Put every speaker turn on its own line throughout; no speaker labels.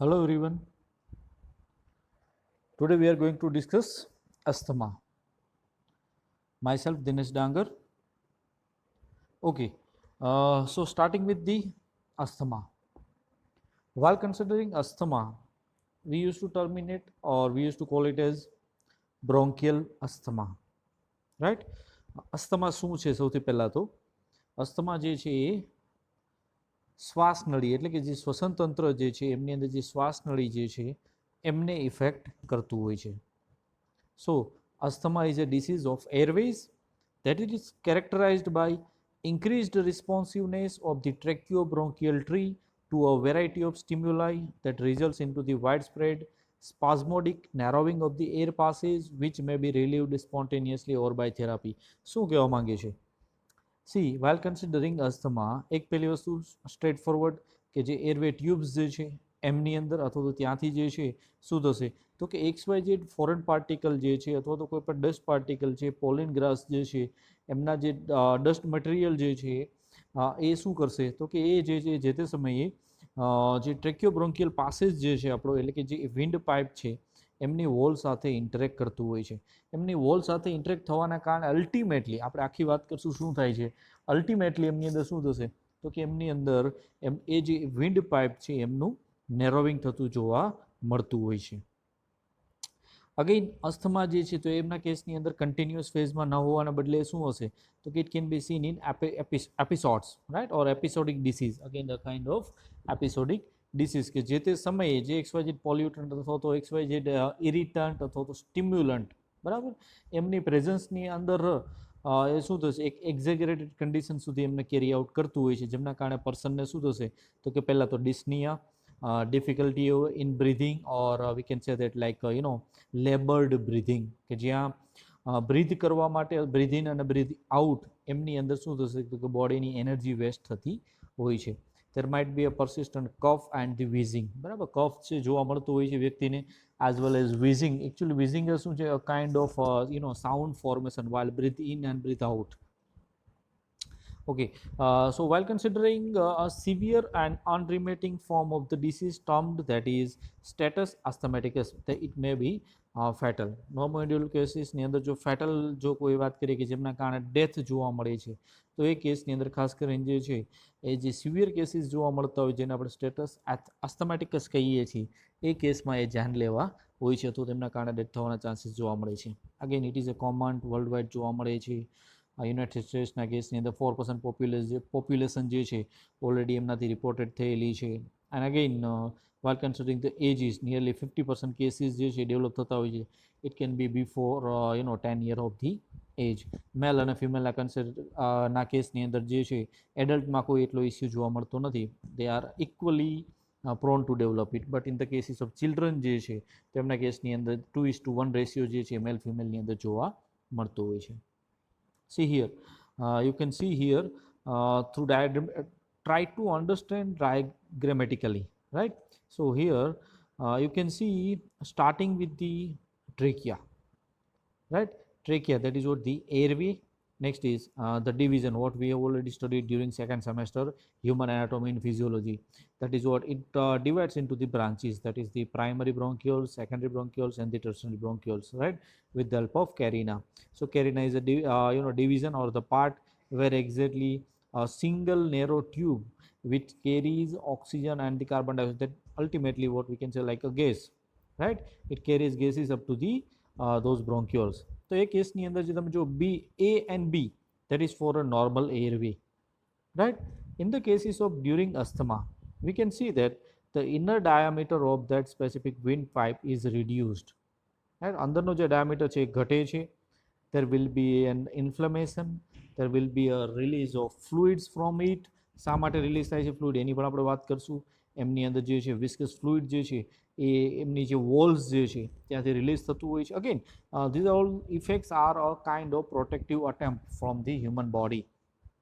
Hello everyone. Today we are going to discuss asthma. Myself Dinesh Dangar. Okay. So starting with the asthma. While considering asthma, we used to terminate or we used to call it as bronchial asthma. Right? Asthma શું છે સૌથી પહેલા તો asthma જે છે એ શ્વાસ નળી એટલે કે જે શ્વસન તંત્ર જે છે એમની અંદર જે શ્વાસ નળી જે છે એમને ઇફેક્ટ કરતું હોય છે. So, asthma is a disease of airways that it is characterized by increased responsiveness of the tracheobronchial tree to a variety of stimuli that results into the widespread spasmodic narrowing of the air passage which may be relieved spontaneously or by therapy. શું કહેવા માંગે છે? C while considering asthma એક પહેલી વસ્તુ straight forward કે જે એરવે tubes જે છે એમની અંદર અથવા તો ત્યાંથી જે છે શું થશે તો કે XYZ ફોરેન પાર્ટિકલ જે છે અથવા તો કોઈ પણ ડસ્ટ પાર્ટિકલ છે પોલિન ગ્રાસ જે છે એમના જે ડસ્ટ મટીરિયલ જે છે એ શું કરશે તો કે એ જે છે જે તે સમયે જે ટ્રેક્યોબ્રોન્કિયલ પાસેજ જે છે આપણો એટલે કે જે વિન્ડ પાઇપ છે એમની વોલ સાથે ઇન્ટરેક્ટ કરતું હોય છે. એમની વોલ સાથે ઇન્ટરેક્ટ થવાના કારણે અલ્ટિમેટલી આપણે આખી વાત કરશું શું થાય છે અલ્ટિમેટલી એમની અંદર શું થશે તો કે એમની અંદર એ જે વિન્ડ પાઇપ છે એમનું નેરોવિંગ થતું જોવા મળતું હોય છે. અગેન અસ્થમા જે છે તો એમના કેસની અંદર કન્ટિન્યુઅસ ફેઝમાં ન હોવાના બદલે શું હશે તો કે it can be seen in episodes right or episodic disease again the kind of episodic disease કે જે તે સમયે જે XYZ પોલ્યુટન્ટ અથવા તો XYZ ઇરિટન્ટ અથવા તો સ્ટિમ્યુલન્ટ બરાબર એમની પ્રેઝન્સની અંદર એ શું થશે એક એક્ઝેગરેટેડ કન્ડિશન સુધી એમને કેરી આઉટ કરતું હોય છે જેમના કારણે પર્સનને શું થશે તો કે પહેલાં તો ડિસ્નિયા difficulty in breathing or we can say that like labored breathing કે જ્યાં બ્રીથ કરવા માટે બ્રીથ ઇન અને બ્રીથ આઉટ એમની અંદર શું થશે તો કે બોડીની એનર્જી વેસ્ટ થતી હોય છે. there might be a persistent cough and the wheezing બરાબર કફ છે જોવા મળતું હોય છે વ્યક્તિને as well as wheezing. Actually wheezing શું છે a kind of sound formation while breathe in and breathe out. Okay, so while considering a severe and unremitting form of the disease termed that is status asthmaticus, it may be fatal. નોર્મોડ્યુલ કેસીસની અંદર જો fatal જો કોઈ વાત કરીએ કે જેમના કારણે death જોવા મળે છે તો એ કેસની અંદર ખાસ કરીને જે છે એ જે સિવિયર કેસીસ જોવા મળતા હોય જેને આપણે સ્ટેટસ આસ્થમેટિકસ કહીએ છીએ એ કેસમાં એ જાન લેવા હોય છે તો તેમના કારણે ડેથ થવાના ચાન્સીસ જોવા મળે છે. Again it is a common world wide જોવા મળે છે. યુનાઇટેડ સ્ટેટ્સના કેસની અંદર 4% પોપ્યુલેશન જે છે ઓલરેડી એમનાથી રિપોર્ટેડ થયેલી છે. And again while considering the ages nearly 50% cases જે છે ડેવલપ થતા હોય છે it can be before 10 year of the age. મેલ અને ફિમેલના ના કેસની અંદર જે છે એડલ્ટમાં કોઈ એટલો ઇસ્યુ જોવા મળતો નથી. They are equally prone to develop it, but in the cases of children જે છે તેમના કેસની અંદર 2:1 રેશિયો જે છે મેલ ફિમેલની અંદર જોવા મળતો હોય છે. See here, you can see here through diagram, try to understand diagrammatically, right? So here you can see starting with the trachea, right? Trachea, that is what the airway. Next is the division, what we have already studied during second semester, human anatomy and physiology. That is what it divides into the branches, that is the primary bronchioles, secondary bronchioles and the tertiary bronchioles, right, with the help of carina. So carina is a division or the part where exactly a single narrow tube which carries oxygen and the carbon dioxide, that ultimately what we can say like a gas, right, it carries gases up to the those bronchioles. તો એ કેસની અંદર જે તમે જો B A and B that is for a normal airway, right? In the cases of during asthma we can see that the inner diameter of that specific windpipe is reduced, right? અંદરનો જે diameter છે ઘટે છે. there will be an inflammation, there will be a release of fluids from it. શા માટે release થાય છે fluid એની પણ આપણે વાત કરશું. એમની અંદર જે છે વિસ્કસ ફ્લુઇડ જે છે એ એમની જે વોલ્સ જે છે ત્યાંથી રિલીઝ થતું હોય છે. Again these all effects are a kind of protective attempt from the human body,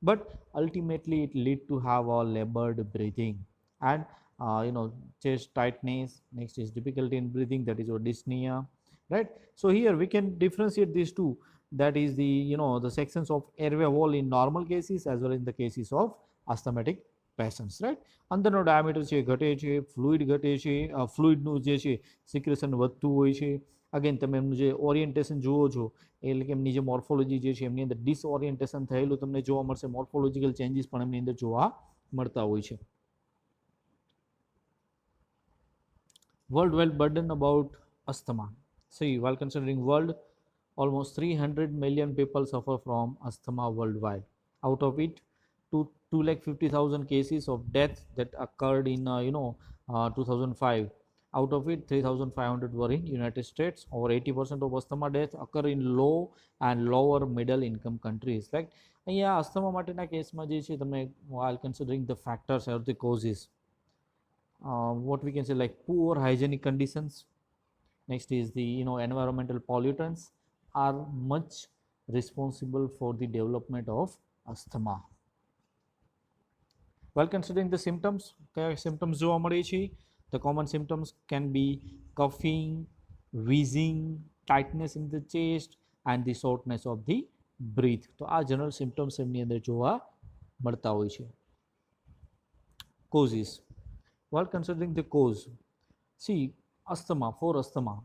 but ultimately it lead to have a labored breathing and chest tightness. Next is difficulty in breathing, that is your dyspnea, right? So here we can differentiate these two, that is the the sections of airway wall in normal cases as well as in the cases of asthmatic patience, right. અંદરનો diameter છે ઘટે છે, fluid ઘટે છે, ફ્લુઇડનું જે છે secretion વધતું હોય છે. અગેન તમે એમનું જે ઓરિએન્ટેશન જુઓ છો એટલે કે એમની જે મોર્ફોલોજી જે છે એમની અંદર ડિસઓરિએન્ટેશન થયેલું તમને જોવા મળશે. મોર્ફોલોજીકલ ચેન્જીસ પણ એમની અંદર જોવા મળતા હોય છે. Worldwide burden about asthma. See, while considering world, almost 300 million people suffer from asthma worldwide. Out of it, 250,000 cases of death that occurred in 2005. Out of it, 3,500 were in United States. Over 80% of asthma deaths occur in low and lower middle income countries. Like અહીંયા asthma માટેના કેસમાં જે છે તમે while considering the factors or the causes, what we can say like poor hygienic conditions. Next is the environmental pollutants are much responsible for the development of asthma. While considering the symptoms, symptoms જોવા મળે છે. The common symptoms can be coughing, wheezing, tightness in the chest and the shortness of the breath. તો આ general symptoms એમની અંદર જોવા મળતા હોય છે. Causes. While considering the cause, see, asthma, for asthma,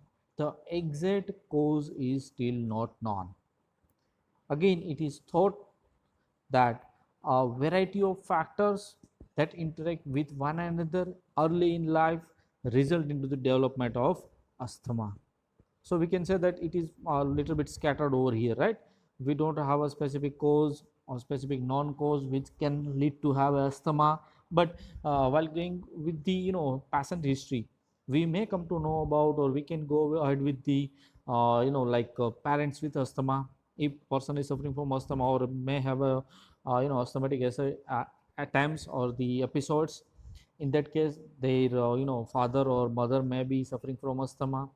the exact cause is still not known. Again, it is thought that a variety of factors that interact with one another early in life result into the development of asthma. So we can say that it is a little bit scattered over here, right? We don't have a specific cause or specific non-cause which can lead to have asthma. But while going with the patient history, we may come to know about, or we can go ahead with the parents with asthma. If person is suffering from asthma or may have a asthmatic attempts or the episodes, in that case their father or mother may be suffering from asthma.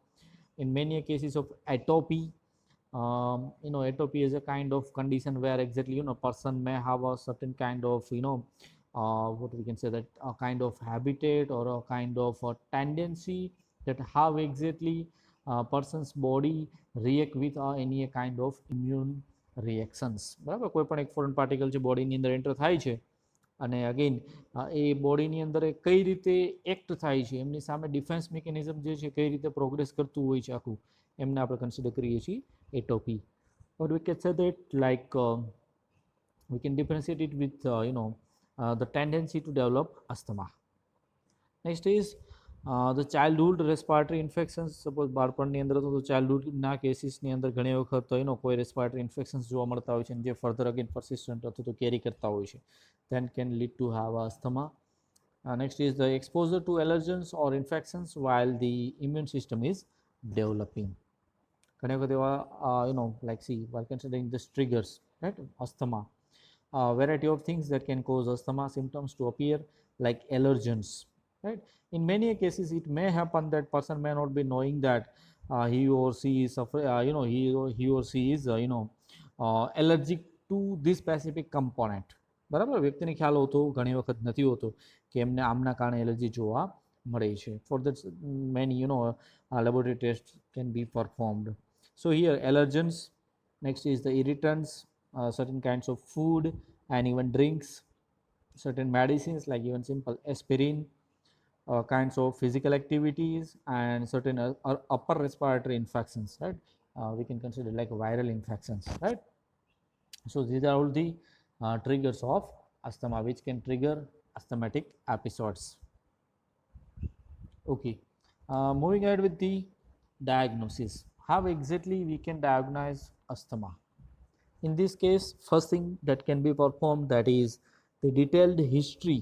In many cases of atopy, atopy is a kind of condition where exactly person may have a certain kind of what we can say that a kind of habitat or a kind of a tendency that how exactly person's body react with any kind of immune reactions. બરાબર, કોઈ પણ એક foreign particle જે બોડીની અંદર enter થાય છે અને again એ બોડીની અંદર કઈ રીતે એક્ટ થાય છે, એમની સામે ડિફેન્સ મિકેનિઝમ જે છે કઈ રીતે પ્રોગ્રેસ કરતું હોય છે આખું, એમને આપણે કન્સિડર કરીએ છીએ atopy. But we can say that like we can differentiate it with the tendency to develop asthma. Next is the childhood respiratory infections. Suppose બાળપણની અંદર તો ચાઇલ્ડહુડના કેસીસની અંદર ઘણી વખત કોઈ રેસ્પિરેટરી ઇન્ફેક્શન્સ જોવા મળતા હોય છે અને જે ફર્ધર અગેન પરસિસ્ટન્ટ અથવા તો કેરી કરતા હોય છે, then can lead to have asthma. Next is the exposure to allergens or infections while the immune system is developing. ઘણી વખત એવા like see, while considering this triggers, right, asthma, variety of things that can cause asthma symptoms to appear like allergens, right. In many cases it may happen that person may not be knowing that he or she is he or she is allergic to this specific component. બરાબર, વ્યક્તિને ખ્યાલ હોતો ઘણી વખત નથી હોતો કે એમને આમના કારણે એલર્જી જોવા મળે છે. For that many laboratory tests can be performed. So here allergens, next is the irritants, certain kinds of food and even drinks, certain medicines like even simple aspirin, kinds of physical activities and certain upper respiratory infections, right. We can consider like viral infections, right. So these are all the triggers of asthma which can trigger asthmatic episodes. Okay, moving ahead with the diagnosis. How exactly we can diagnose asthma? In this case, first thing that can be performed, that is the detailed history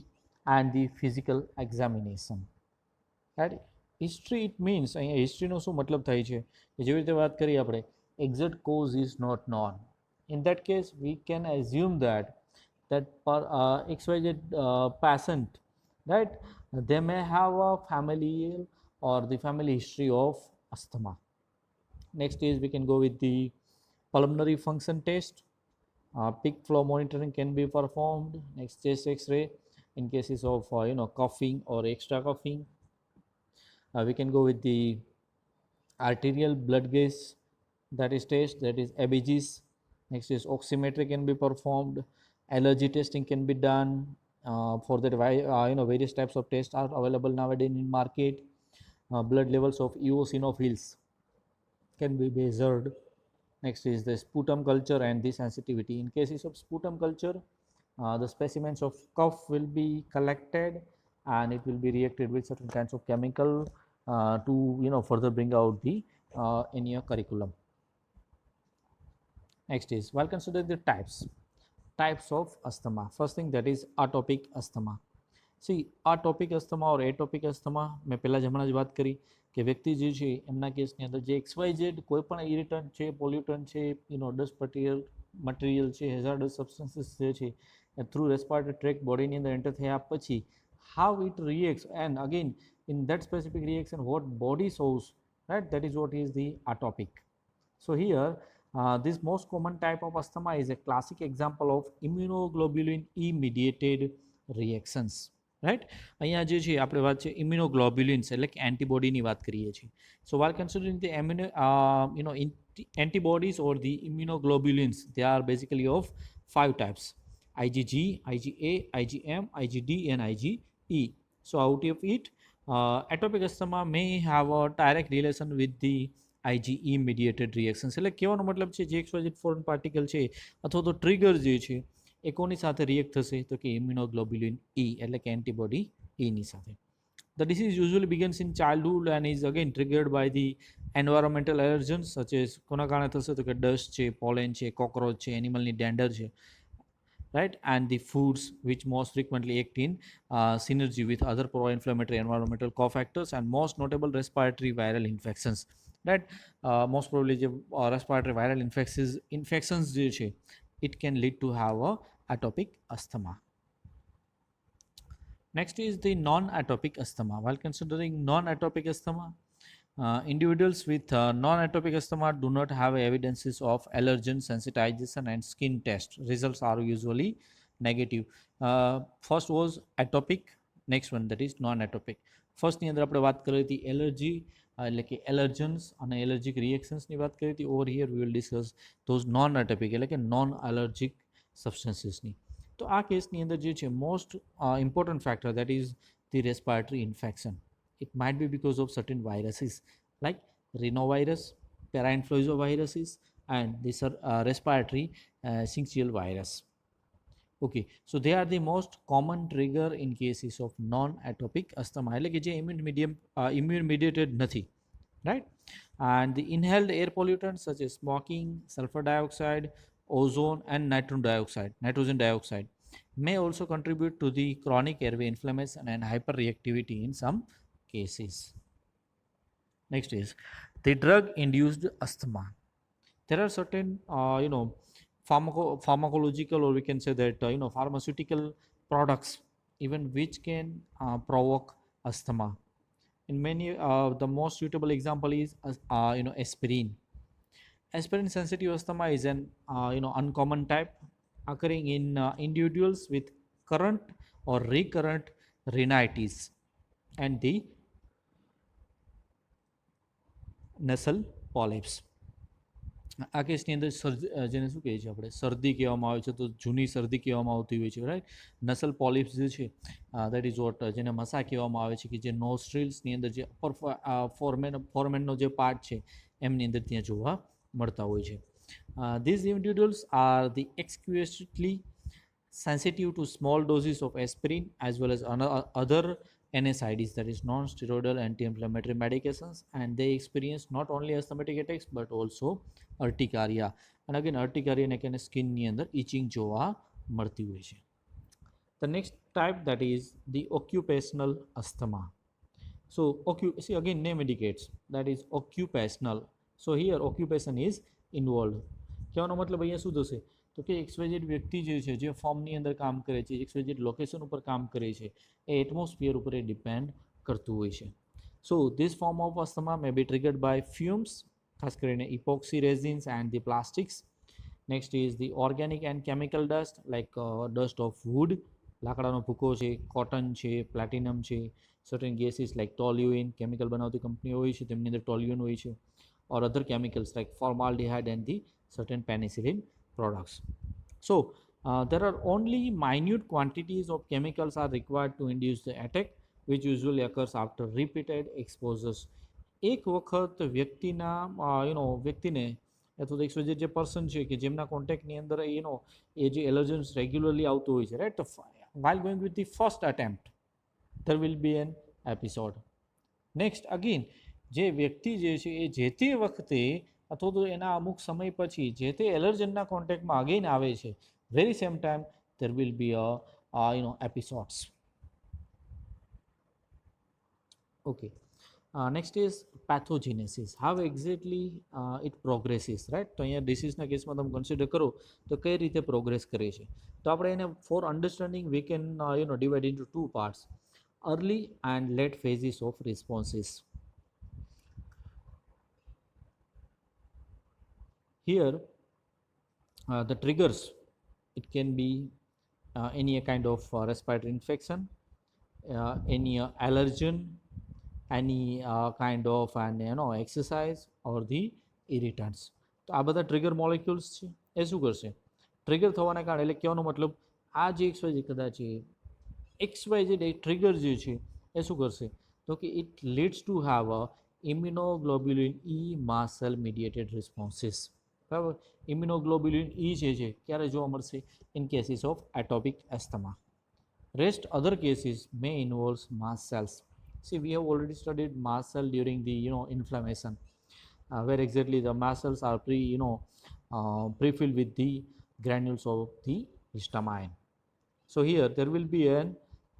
and the physical examination. Right? History, it means history નો શું મતલબ થાય છે કે જેવી રીતે વાત કરી આપણે exact cause is not known. In that case, we can assume that XYZ patient, right, they may have a familial or the family history of asthma. Next is we can go with the pulmonary function test. Peak flow monitoring can be performed. Next, chest x-ray in cases of coughing or extra coughing. We can go with the arterial blood gas, that is test, that is ABGs. Next is oximetry can be performed. Allergy testing can be done. For that, various types of tests are available nowadays in market. Blood levels of eosinophils can be measured. Next is the sputum culture and the sensitivity. In cases of sputum culture, the specimens of cough will be collected and it will be reacted with certain kinds of chemical to further bring out the in your curriculum. Next is, while considering the types of asthma, first thing that is atopic asthma. See atopic asthma or atopic asthma મેં પહેલાં જ હમણાં જ વાત કરી કે વ્યક્તિ જે છે એમના કેસની અંદર જે XYZ કોઈ પણ ઇરિટન્ટ છે, પોલ્યુટન્ટ છે, ડસ્ટ મટીરિયલ છે, હેઝાર્ડસ સબસ્ટન્સીસ જે છે એ થ્રુ રેસ્પિરેટરી ટ્રેક બોડીની અંદર એન્ટર થયા પછી how it reacts, and again in that specific reaction what body shows, right, that is what is the atopic. So here this most common type of asthma is a classic example of immunoglobulin E mediated reactions. Right, અહીંયા જે છે આપણે વાત છે ઇમ્યુનોગ્લોબ્યુલિન્સ એટલે કે એન્ટીબોડીની વાત કરીએ છીએ. સો while considering the antibodies or the immunoglobulins, they are basically of 5 types: IgG, IgA, IgM, IgD and IgE. So out of it, atopic asthma may have a direct relation with the IgE mediated reactions. એટલે કહેવાનો મતલબ છે જે XYZ foreign particle છે અથવા તો trigger જે છે એ કોની સાથે રિએક્ટ થશે તો કે ઇમ્યુનોગ્લોબ્યુલિન E એટલે કે એન્ટીબોડી Eની સાથે. The disease usually begins in childhood and is again triggered by the environmental allergens such as કોના કારણે થશે તો કે ડસ્ટ છે, પોલેન છે, કોકરોચ છે, એનિમલની ડેન્ડર છે, right, and the foods which most frequently act in synergy with other pro-inflammatory environmental cofactors and most notable respiratory viral infections, right. Most probably જે respiratory viral infections જે છે it can lead to have a atopic asthma. Next is the non-atopic asthma. While considering non-atopic asthma, individuals with non-atopic asthma do not have evidences of allergen sensitization and skin test. Results are usually negative. First was atopic, next one that is non-atopic. First ની અંદર આપણે વાત કરી હતી allergy એટલે કે એલર્જન્સ અને allergic રિએક્શન્સની વાત કરી હતી. Over here we will discuss those non atopic એટલે કે નોન એલર્જીક સબસ્ટન્સીસની. તો આ કેસની અંદર જે છે most important factor that is the respiratory infection. It might be because of certain viruses like rhinovirus, parainfluenza viruses and the respiratory syncytial virus. Okay, so they are the most common trigger in cases of non-atopic asthma એટલે કે જે immune mediated નથી, right. And the inhaled air pollutants such as smoking, sulfur dioxide, ozone and nitrogen dioxide may also contribute to the chronic airway inflammation and hyperreactivity in some cases. Next is the drug induced asthma. There are certain pharmacological, or we can say that pharmaceutical products even which can provoke asthma. In many the most suitable example is aspirin. Aspirin sensitive asthma is an uncommon type occurring in individuals with current or recurrent rhinitis and the nasal polyps. આ કેસની અંદર જેને શું કહે છે આપણે શરદી કહેવામાં આવે છે, તો જૂની શરદી કહેવામાં આવતી હોય છે, રાઈટ. નસલ પોલિપ્સ જે છે દેટ ઇઝ વોટ જેને મસા કહેવામાં આવે છે કે જે નોસ્ટ્રિલ્સની અંદર જે અપર ફોરમેનનો જે પાર્ટ છે એમની અંદર ત્યાં જોવા મળતા હોય છે. These individuals are the exclusively sensitive to small doses of aspirin as well as other NSAIDs, that is non-steroidal anti-inflammatory medications, and they experience not only asthmatic attacks but also urticaria. And again urticaria ને કે સ્કિનની અંદર etching જોવા મળતી હોય છે. The next type that is the occupational asthma. So see again name indicates that is occupational. So here occupation is involved. કહેવાનો મતલબ અહીંયા શું થશે તો કે XYZ વ્યક્તિ જે છે જે ફોર્મની અંદર કામ કરે છે, XYZ લોકેશન ઉપર કામ કરે છે, એ એટમોસ્ફિયર ઉપર એ ડિપેન્ડ કરતું હોય છે. So this form of asthma may be triggered by fumes, ખાસ કરીને epoxy resins and the plastics. Next is the organic and chemical dust like dust of wood, લાકડાનો ભૂકો છે, કોટન છે, પ્લેટિનમ છે, certain gases like toluene, chemical બનાવતી કંપનીઓ હોય છે તેમની અંદર ટોલ્યુઇન હોય છે, or other chemicals like formaldehyde and the certain penicillin products. So There are only minute quantities of chemicals are required to induce the attack, which usually occurs after repeated exposures. એક વખત વ્યક્તિના વ્યક્તિને અથવા તો એક જે પર્સન છે કે જેમના કોન્ટેક્ટની અંદર એ જે એલર્જન્સ રેગ્યુલરલી આવતું હોય છે, right, while going with the first attempt there will be an episode. Next again જે વ્યક્તિ જે છે એ જે તે વખતે અથવા તો એના અમુક સમય પછી જે તે એલર્જનના કોન્ટેક્ટમાં અગેન આવે છે, very same time there will be a episodes. Okay. Next is pathogenesis. How exactly it progresses, right? તો અહીંયા ડિસીઝના કેસમાં તમે કન્સિડર કરો તો કઈ રીતે પ્રોગ્રેસ કરે છે. તો આપણે એને for understanding we can divide into two parts: early and late phases of responses. Here the triggers, it can be any kind of respiratory infection, any allergen, any kind of exercise or the irritants. તો આ બધા trigger molecules છે એ શું કરશે, trigger થવાના કારણે, એટલે કહેવાનો મતલબ આ જે XYZ કદાચ XYZ ટ્રિગર જે છે એ શું કરશે તો કે it leads to have a immunoglobulin E mast cell mediated responses. બરાબર, ઇમ્યુનોગ્લોબ્યુલિન E જે છે ક્યારે જોવા મળશે? In cases of atopic asthma. Rest other cases may involve mast cells. See, we have already studied mast cell during the inflammation, where exactly the mast cells are pre-filled with the granules of the histamine. So here there will be an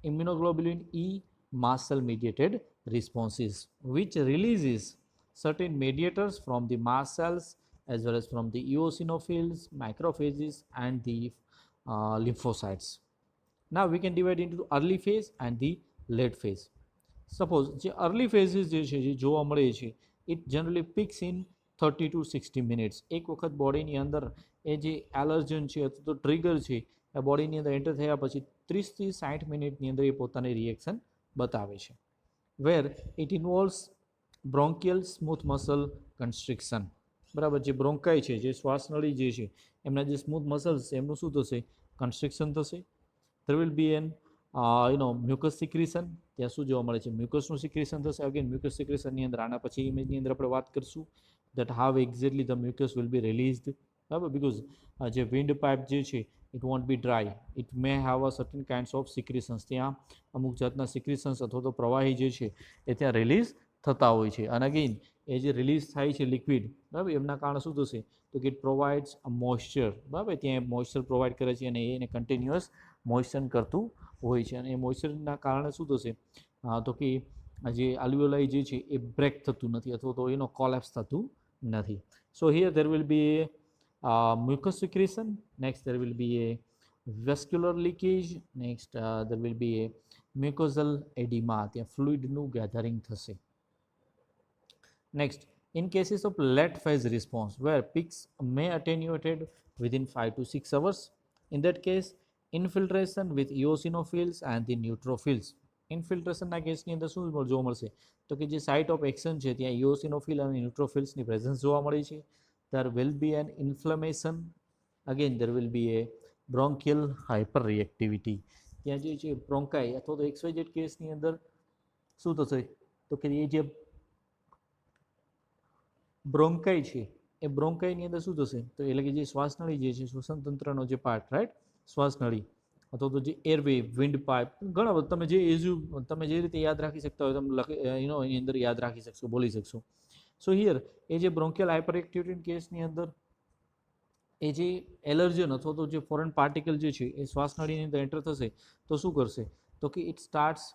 immunoglobulin E mast cell mediated responses, which releases certain mediators from the mast cells as well as from the eosinophils, macrophages, and the lymphocytes. Now we can divide into early phase and the late phase. Suppose જે early phases જે છે જે જોવા મળે છે, it generally peaks in 30 to 60 minutes. એક વખત બોડીની અંદર એ જે એલર્જન છે અથવા તો ટ્રિગર છે એ બોડીની અંદર એન્ટર થયા પછી 30 થી 60 મિનિટની અંદર એ પોતાની રિએક્શન બતાવે છે. Where it ઇન્વોલ્વ્સ બ્રોન્કિયલ smooth muscle કન્સ્ટ્રિક્શન. બરાબર, જે બ્રોન્કાઈ છે, જે શ્વાસનળી જે છે એમના જે સ્મૂથ મસલ્સ છે એમનું શું થશે? કન્સ્ટ્રિક્શન થશે. there will be an mucus secretion. ત્યાં શું જોવા મળે છે? મ્યુકસનું સિક્રેશન થશે. અગેન મ્યુકસ સિક્રેશનની અંદર આના પછી ઇમેજની અંદર આપણે વાત કરશું that how exactly the mucus will be released. બરાબર, because જે વિન્ડ પાઇપ જે છે it won't be dry, it may have a certain kinds of secretions. ત્યાં અમુક જાતના સિક્રેશન્સ અથવા તો પ્રવાહી જે છે એ ત્યાં રિલીઝ થતા હોય છે. અને અગેન એ જે રિલીઝ થાય છે લિક્વિડ, બરાબર, એમના કારણે શું થશે તો કે ઇટ પ્રોવાઇડ્સ અ મોઇશ્ચર. બરાબર, ત્યાં મોઇશ્ચર પ્રોવાઈડ કરે છે અને એને કન્ટિન્યુઅસ મોઇશ્ચર કરતું હોય છે. અને એ મોઇશ્ચરના કારણે શું થશે તો કે જે આલ્વિયોલાઈ જે છે એ બ્રેક થતું નથી અથવા તો કોલેપ્સ થતું નથી. સો here there will be a mucus secretion. Next there will be a vascular leakage. Next there will be a mucosal edema. ત્યાં ફ્લુઇડનું ગેધરિંગ થશે. Next, in cases of late phase response where peaks may attenuated within 5 to 6 hours, in that case infiltration with eosinophils and the neutrophils. ઇન્ફિલ્ટ્રેશનના કેસની અંદર શું જોવા મળશે તો કે જે સાઇટ ઓફ એક્શન છે ત્યાં ઇઓસિનોફિલ અને ન્યુટ્રોફિલ્સની પ્રેઝન્સ જોવા મળી છે. there will be an inflammation. again there will be a bronchial hyperreactivity. ત્યાં જે છે બ્રોન્કાઈ અથવા તો XYZ કેસની અંદર શું થશે તો કે એ જે બ્રોન્કાઈ છે એ બ્રોન્કાઈની અંદર શું થશે તો એટલે કે જે શ્વાસનળી જે છે શ્વસન તંત્રનો જે પાર્ટ, રાઈટ, શ્વાસનળી અથવા તો જે એરવે, વિન્ડ પાઇપ, ઘણા બધા તમે જે રીતે યાદ રાખી શકતા હોય તમે એની અંદર યાદ રાખી શકશો, બોલી શકશો. સો હિયર એ જે બ્રોન્કિયલ હાઇપરએક્ટિવિટી કેસની અંદર એ જે એલર્જન અથવા તો જે ફોરેન પાર્ટિકલ જે છે એ શ્વાસનળીની અંદર એન્ટર થશે તો શું કરશે તો કે ઇટ સ્ટાર્ટ્સ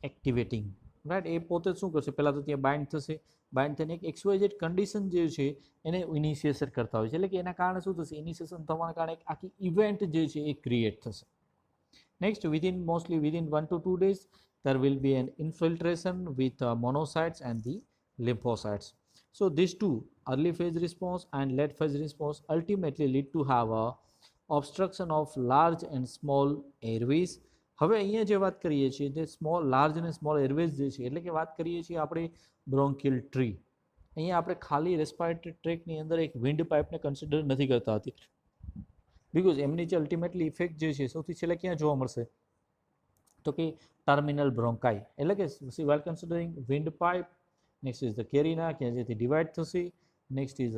એક્ટિવેટિંગ, રાઈટ. એ પોતે શું કરશે પહેલાં તો ત્યાં બાઇન્ડ થશે, બાઇન્ડ થઈને એક XYZ કન્ડિશન જે છે એને ઇનિશિએશન કરતા હોય છે. એટલે કે એના કારણે શું થશે, ઇનિશિએશન થવાના કારણે એક આખી ઇવેન્ટ જે છે એ ક્રિએટ થશે. Next, mostly within 1 to 2 days, there will be an infiltration with monocytes and the lymphocytes. So these two, early phase response and late phase response, ultimately lead to have a obstruction of large and small airways. હવે અહીંયા જે વાત કરીએ છીએ તે large અને small Airways જે છે એટલે કે વાત કરીએ છીએ આપણે બ્રોન્કિયલ ટ્રી. અહીંયા આપણે ખાલી રેસ્પિરેટરી ટ્રેકની અંદર એક વિન્ડ પાઇપને કન્સિડર નથી કરતા હતી. बिकॉज એમની જે અલ્ટિમેટલી ઇફેક્ટ જે છે સૌથી છેલ્લે ક્યાં જોવા મળશે તો કે ટર્મિનલ બ્રોન્કાઈ એટલે કે while considering windpipe, next is the carina કે જેથી ડિવાઈડ થશે, next is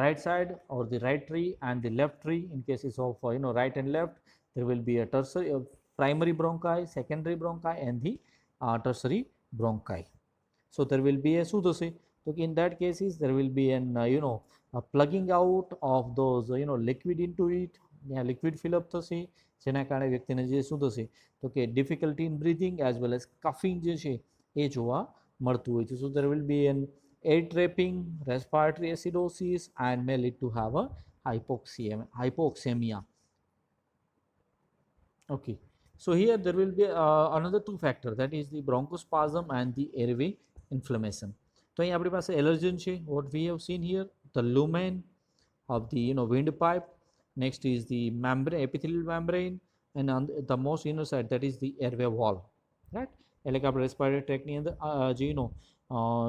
right side or the right tree and the left tree. In cases of right and left, there will be a tertiary primary bronchi, secondary bronchi and the tertiary bronchi. So there will be a શું થશે તો કે in that cases there will be an a plugging out of those liquid into it, liquid fill up થશે જેના કારણે વ્યક્તિને જે શું થશે તો કે difficulty in breathing as well as coughing જે છે એ જોવા મળતું હોય છે. સો there will be an air trapping, respiratory acidosis and may lead to have a hypoxemia. Okay, so here there will be another two factor, that is the bronchospasm and the airway inflammation. તો અહીં આપણી પાસે allergen છે, what we have seen here, the lumen of the windpipe, next is the membrane, epithelial membrane, and on the most inner side, that is the airway wall, right? એટલે કે આપણે respiratory ટ્રેકની અંદર જે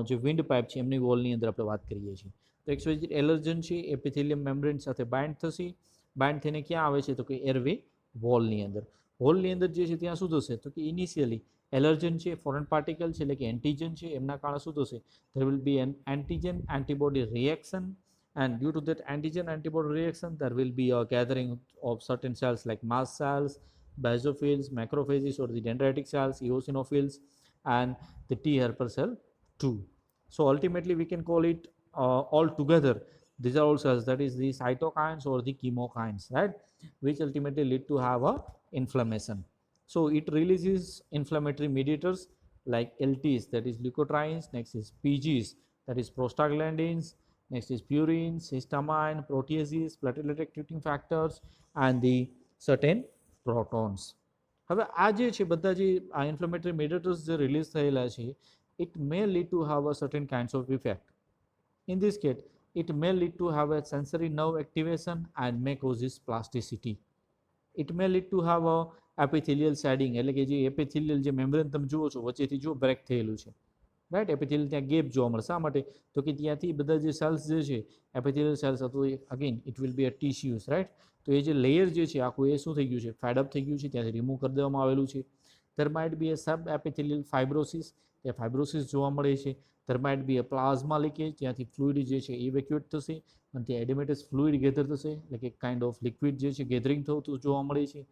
જે વિન્ડ પાઇપ છે એમની વોલની અંદર આપણે વાત કરીએ છીએ. તો એક્સવાઇઝેડ એલર્જન છે એપિથેલિયમ મેમ્બ્રેન સાથે બાઇન્ડ થશે, બાઇન્ડ થઈને ક્યાં આવે છે તો કે એરવે વોલની અંદર. હોલની અંદર જે છે ત્યાં શું થશે તો કે ઇનિશિયલી એલર્જન છે, ફોરેન પાર્ટિકલ છે એટલે કે એન્ટીજન છે, એમના કારણે શું થશે there will be an antigen antibody reaction, and due to that antigen antibody reaction there will be a gathering of certain cells like mast cells, basophils, macrophages or the dendritic cells, eosinophils and the T helper cell too. So ultimately we can call it all together, these are all cells, that is the cytokines or the chemokines, right, which ultimately lead to have a inflammation. So it releases inflammatory mediators like LTs, that is leukotrienes, next is PGs, that is prostaglandins, next is purines, histamine, proteases, platelet activating factors and the certain protons. હવે આ જે છે બધા જે આ inflammatory મેડિએટર્સ જે release થયેલા છે it may lead to have a certain kinds of effect. In this case, it may lead to have a sensory nerve activation and may causes plasticity. It may lead to have a epithelial shedding, એટલે કે જે એપિથેલિયલ જે membrane તમે જુઓ છો વચ્ચેથી જો break થયેલું છે, રાઈટ, એપિથેલિયલ ત્યાં ગેપ જોવા મળે. શા માટે તો કે ત્યાંથી બધા જે સેલ્સ જે છે એપિથેલિયલ સેલ્સ અથવા again it will be a tissues, right, તો એ જે લેયર જે છે આખું એ શું થઈ ગયું છે ફેડઅપ થઈ ગયું છે, ત્યાંથી રિમૂવ કરી દેવામાં આવેલું છે. there might be a sub epithelial fibrosis, ત્યાં ફાઇબ્રોસિસ જોવા મળે છે. there might be a plasma leakage, ત્યાંથી ફ્લુઇડ જે છે ઇવેક્યુએટ થશે અને ત્યાં એડિમેટસ ફ્લુઇડ ગેધર થશે, એટલે કે કાઇન્ડ ઓફ લિક્વિડ જે છે ગેધરિંગ થતું જોવા મળે છે.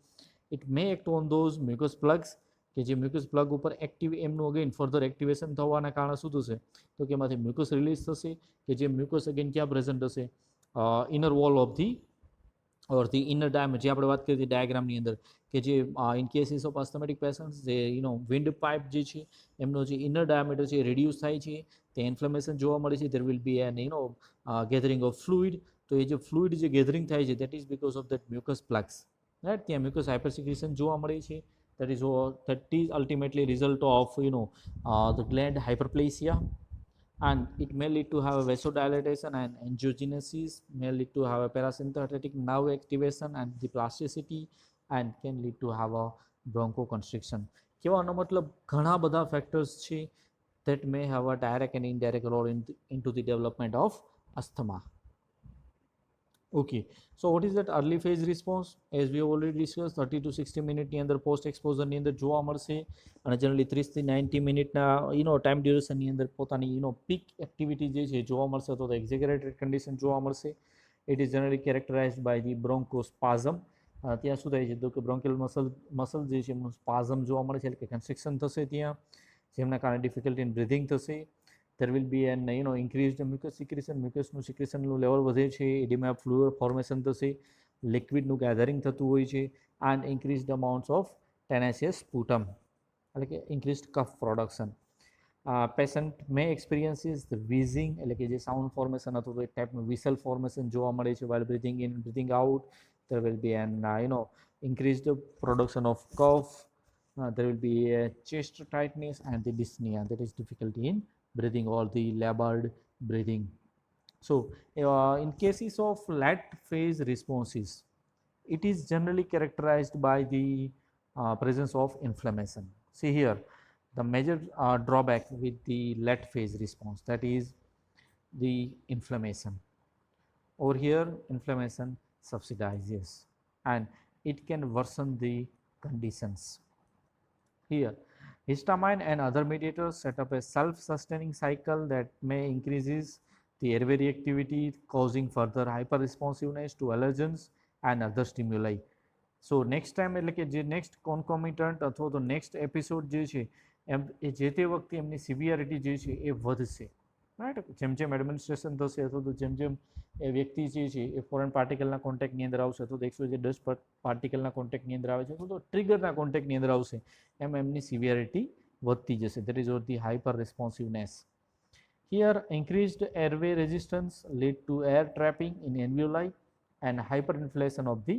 It may act on those mucus plugs, કે જે મ્યુકસ પ્લગ ઉપર એક્ટિવ એમનું અગેન ફર્ધર એક્ટિવેશન થવાના કારણે શું થશે તો કે એમાંથી મ્યુકસ રિલીઝ થશે, કે જે મ્યુકસ અગેન ક્યાં પ્રેઝન્ટ હશે inner wall of the or the inner diameter, જે આપણે વાત કરી હતી ડાયાગ્રામની અંદર, કે જે ઇન કેસીસ ઓફ અસ્થમેટિક પેશન્ટ્સ જે વિન્ડ પાઇપ જે છે એમનો જે ઇનર ડાયામીટર છે એ રિડ્યુસ થાય છે, તે ઇન્ફ્લેમેશન જોવા મળે છે, there will be an gathering of fluid, તો એ જે ફ્લુઇડ જે ગેધરિંગ થાય છે that is because of that mucus plugs, right, ત્યાં mucus hypersecretion જોવા મળે છે, that is ultimately result of the gland hyperplasia, and it may lead to have a vasodilatation and angiogenesis, may lead to have a parasympathetic nerve activation and the plasticity, and can lead to have a bronchoconstriction. કહેવાનો મતલબ ઘણા બધા factors છે that may have a direct and indirect role into the development of asthma. Okay, so what is that early phase response? As we have already discussed, 30 to 60 મિનિટની અંદર post એક્સપોઝરની અંદર જોવા મળશે અને જનરલી 30 થી 90 મિનિટના ટાઈમ ડ્યુરેશનની અંદર પોતાની પીક એક્ટિવિટી જે છે જોવા મળશે તો એક્ઝેગરેટેડ કન્ડિશન જોવા મળશે. It is generally characterised by the bronchospasm. ત્યાં શું થાય છે તો કે બ્રોન્કેલ મસલ જે છે એમનું સ્પાઝમ જોવા મળે છે, એટલે કે કન્સ્ટ્રિક્શન થશે ત્યાં, જેમના કારણે ડિફિકલ્ટી ઇન બ્રિધિંગ થશે. there will be an increased mucus secretion, mucusનું secretionનું લેવલ વધે છે, એડિમા ફ્લુઇડ ફોર્મેશન થશે, લિક્વિડનું ગેધરિંગ થતું હોય છે, and increased amounts of tenacious sputum, એટલે કે increased cough production. Patient may experiences the wheezing, એટલે કે જે સાઉન્ડ ફોર્મેશન હતું તો એક ટાઈપનું વિસલ ફોર્મેશન જોવા મળે છે while breathing in breathing out. There will be an increased production of cough. There will be a chest tightness and the dyspnea, that is difficulty in breathing or the labored breathing. So in cases of late phase responses, it is generally characterized by the presence of inflammation. See here, the major drawback with the late phase response, that is the inflammation. Over here inflammation, subsidizes, and it can worsen the conditions. Here, histamine and other mediators set up a self-sustaining cycle that may increases the airway reactivity, causing further hyperresponsiveness to allergens and other stimuli. So next time એટલે કે જે next કોન્કોમિટન્ટ અથવા તો next episode જે છે એમ એ જે તે વખતે એમની સિવિયરિટી જે છે એ વધશે, રાઈટ. જેમ જેમ એડમિનિસ્ટ્રેશન થશે અથવા તો જેમ જેમ એ વ્યક્તિ જે છે એ ફોરેન પાર્ટિકલના કોન્ટેક્ટની અંદર આવશે અથવા તો 110 પાર્ટિકલના કોન્ટેક્ટની અંદર આવે છે અથવા તો ટ્રિગરના કોન્ટેક્ટની અંદર આવશે એમ એમની સિવિયરિટી વધતી જશે. That is what the hyper responsiveness. Here, increased airway resistance lead to air trapping in alveoli and hyperinflation of the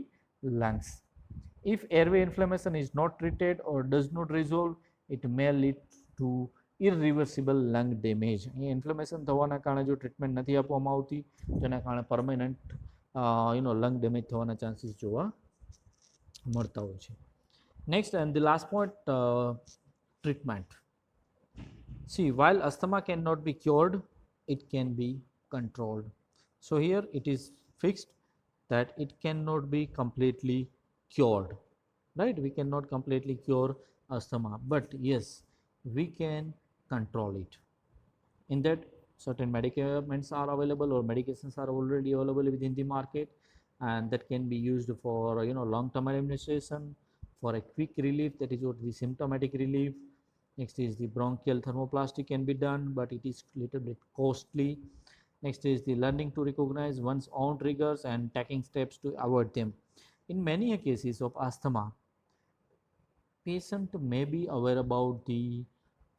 lungs. If airway inflammation is not treated or does not resolve, it may lead to irreversible lung damage. Inflammation થવાના કારણે જો treatment નથી આપવામાં આવતી તો એના કારણે permanent lung damage થવાના ચાન્સીસ જોવા મળતા હોય છે. Next and the last point, treatment. See, while asthma cannot be cured, it can be controlled. So here it is fixed that it cannot be completely cured, right? We cannot completely cure asthma, but yes, we can control it. In that, certain medicaments are available or medications are already available within the market, and that can be used for long-term administration for a quick relief, that is what the symptomatic relief. Next is the bronchial thermoplasty can be done, but it is little bit costly. Next is the learning to recognize one's own triggers and taking steps to avoid them. In many cases of asthma, patient may be aware about the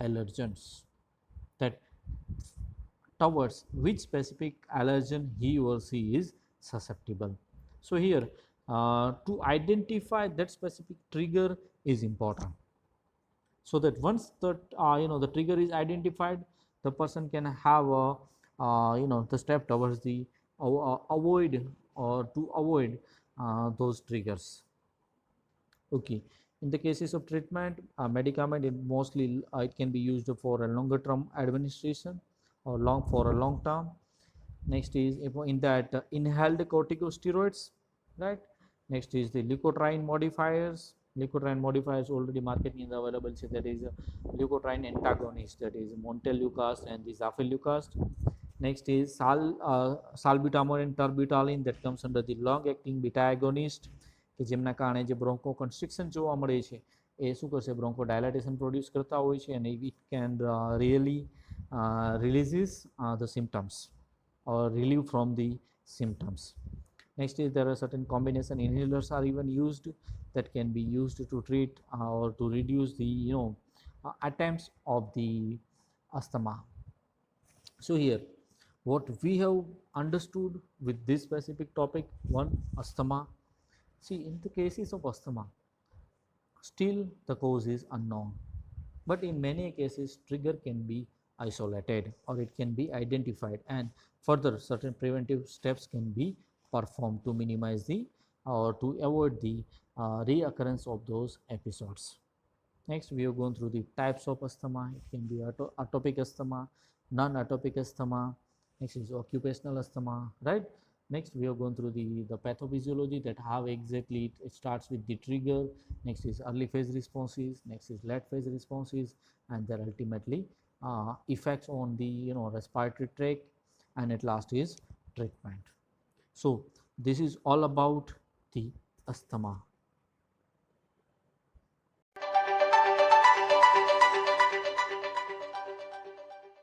allergens, that towards which specific allergen he or she is susceptible. So here, to identify that specific trigger is important, so that once that the trigger is identified, the person can have the step towards the avoid or to avoid those triggers. Okay, in the cases of treatment, medicament it mostly it can be used for a longer term administration or for a long term. Next is in that inhaled corticosteroids, right. Next is the leukotriene modifiers. Leukotriene modifiers already market in available, so that is a leukotriene antagonist, that is montelukast and the zafirlukast. Next is salbutamol and terbutaline, that comes under the long acting beta agonist, કે જેમના કારણે જે બ્રોન્કો કન્સ્ટ્રિક્શન જોવા મળે છે એ શું કરશે, બ્રોન્કો ડાયલાટેશન produce કરતા હોય છે, and it can really releases the symptoms or relieve from the symptoms. Next is there are certain combination inhalers are even used that can be used to treat or to reduce the attempts of the asthma. So here what we have understood with this specific topic, one, asthma. See, in the cases of asthma, still the cause is unknown, but in many cases trigger can be isolated or it can be identified, and further certain preventive steps can be performed to minimize the or to avoid the reoccurrence of those episodes. Next, we have gone through the types of asthma. It can be atopic asthma, non-atopic asthma. Next is occupational asthma, right. Next, we have gone through the pathophysiology, that how exactly it starts with the trigger. Next is early phase responses. Next is late phase responses, and then ultimately effects on the respiratory tract, and at last is treatment. So this is all about the asthma.